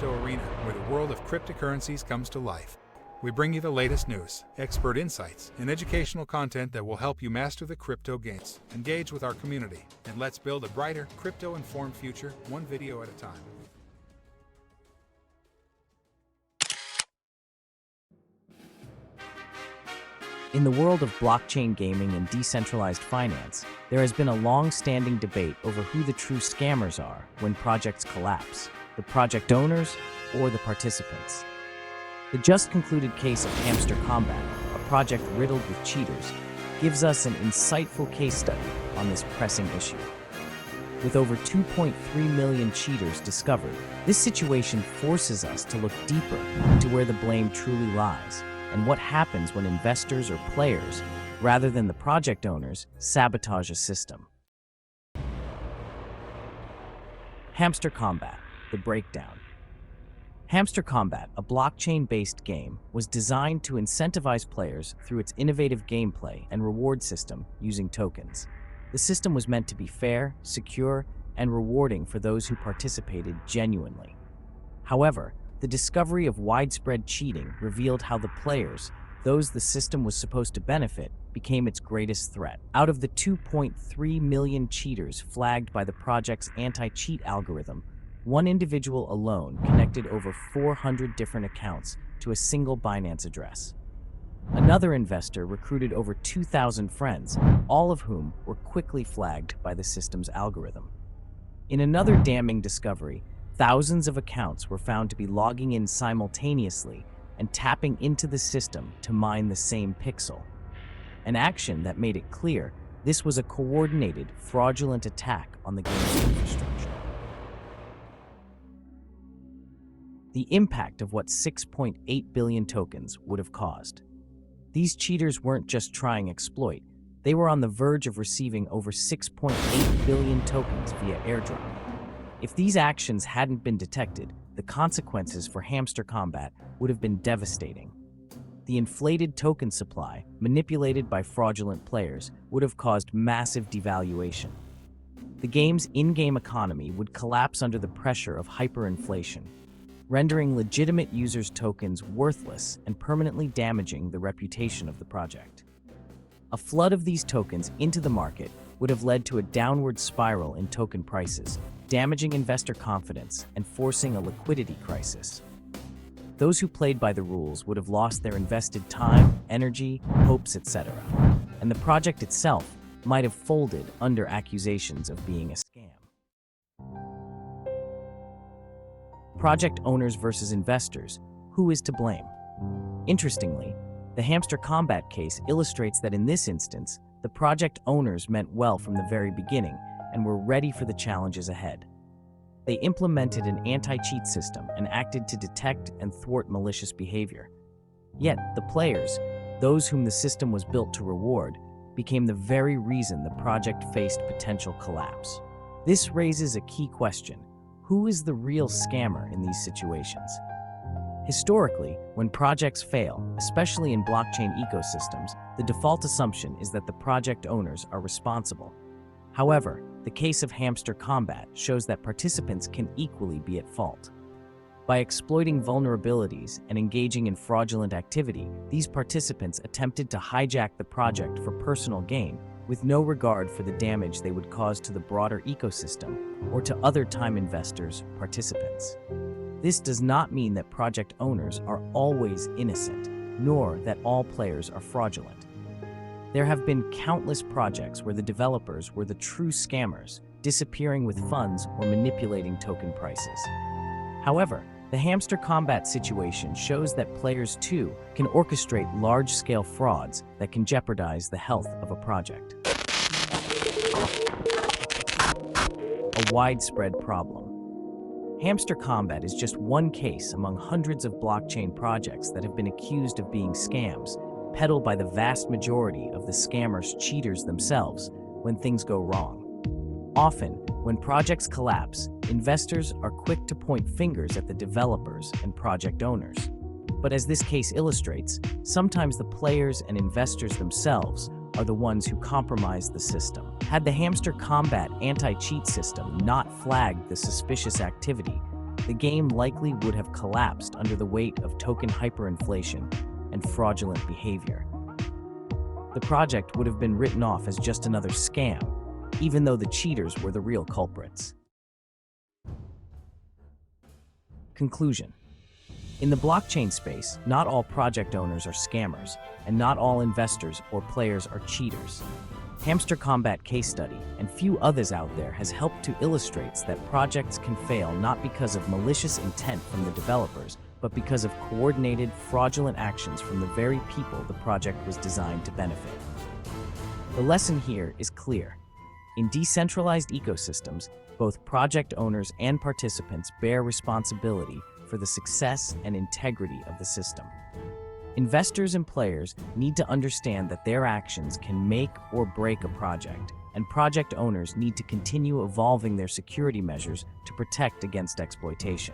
crypto arena, where the world of cryptocurrencies comes to life. We bring you the latest news, expert insights, and educational content that will help you master the crypto games. Engage with our community, and let's build a brighter, crypto-informed future, one video at a time. In the world of blockchain gaming and decentralized finance, there has been a long-standing debate over who the true scammers are when projects collapse, the project owners or the participants. The just concluded case of Hamster Kombat, a project riddled with cheaters, gives us an insightful case study on this pressing issue. With over 2.3 million cheaters discovered, this situation forces us to look deeper into where the blame truly lies, and what happens when investors or players, rather than the project owners, sabotage a system. Hamster Kombat, the breakdown. Hamster Kombat, a blockchain-based game, was designed to incentivize players through its innovative gameplay and reward system using tokens. The system was meant to be fair, secure, and rewarding for those who participated genuinely. However, the discovery of widespread cheating revealed how the players, those the system was supposed to benefit, became its greatest threat. Out of the 2.3 million cheaters flagged by the project's anti-cheat algorithm, one individual alone connected over 400 different accounts to a single Binance address. Another investor recruited over 2,000 friends, all of whom were quickly flagged by the system's algorithm. In another damning discovery, thousands of accounts were found to be logging in simultaneously and tapping into the system to mine the same pixel. An action that made it clear this was a coordinated, fraudulent attack on the game's infrastructure. The impact of what 6.8 billion tokens would have caused. These cheaters weren't just trying exploit, they were on the verge of receiving over 6.8 billion tokens via airdrop. If these actions hadn't been detected, the consequences for Hamster Kombat would have been devastating. The inflated token supply, manipulated by fraudulent players, would have caused massive devaluation. The game's in-game economy would collapse under the pressure of hyperinflation, rendering legitimate users' tokens worthless and permanently damaging the reputation of the project. A flood of these tokens into the market would have led to a downward spiral in token prices, damaging investor confidence and forcing a liquidity crisis. Those who played by the rules would have lost their invested time, energy, hopes, etc., and the project itself might have folded under accusations of being a scam. Project owners versus investors, who is to blame? Interestingly, the Hamster Kombat case illustrates that in this instance, the project owners meant well from the very beginning and were ready for the challenges ahead. They implemented an anti-cheat system and acted to detect and thwart malicious behavior. Yet, the players, those whom the system was built to reward, became the very reason the project faced potential collapse. This raises a key question: who is the real scammer in these situations? Historically, when projects fail, especially in blockchain ecosystems, the default assumption is that the project owners are responsible. However, the case of Hamster Kombat shows that participants can equally be at fault. By exploiting vulnerabilities and engaging in fraudulent activity, these participants attempted to hijack the project for personal gain, with no regard for the damage they would cause to the broader ecosystem or to other time investors, participants. This does not mean that project owners are always innocent, nor that all players are fraudulent. There have been countless projects where the developers were the true scammers, disappearing with funds or manipulating token prices. However, the Hamster Kombat situation shows that players too can orchestrate large-scale frauds that can jeopardize the health of a project. A widespread problem. Hamster Kombat is just one case among hundreds of blockchain projects that have been accused of being scams, peddled by the vast majority of the scammers' cheaters themselves when things go wrong. Often, when projects collapse, investors are quick to point fingers at the developers and project owners. But as this case illustrates, sometimes the players and investors themselves are the ones who compromise the system. Had the Hamster Kombat anti-cheat system not flagged the suspicious activity, the game likely would have collapsed under the weight of token hyperinflation and fraudulent behavior. The project would have been written off as just another scam, even though the cheaters were the real culprits. Conclusion. In the blockchain space, not all project owners are scammers, and not all investors or players are cheaters. Hamster Kombat case study and few others out there has helped to illustrate that projects can fail not because of malicious intent from the developers, but because of coordinated, fraudulent actions from the very people the project was designed to benefit. The lesson here is clear. In decentralized ecosystems, both project owners and participants bear responsibility for the success and integrity of the system. Investors and players need to understand that their actions can make or break a project, and project owners need to continue evolving their security measures to protect against exploitation.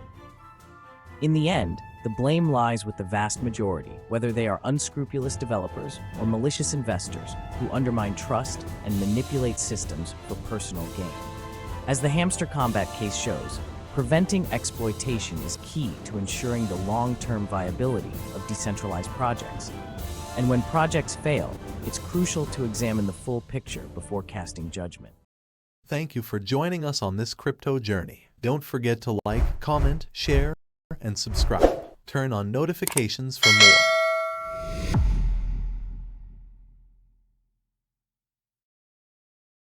In the end, the blame lies with the vast majority, whether they are unscrupulous developers or malicious investors who undermine trust and manipulate systems for personal gain. As the Hamster Kombat case shows, preventing exploitation is key to ensuring the long-term viability of decentralized projects. And when projects fail, it's crucial to examine the full picture before casting judgment. Thank you for joining us on this crypto journey. Don't forget to like, comment, share, and subscribe. Turn on notifications for more.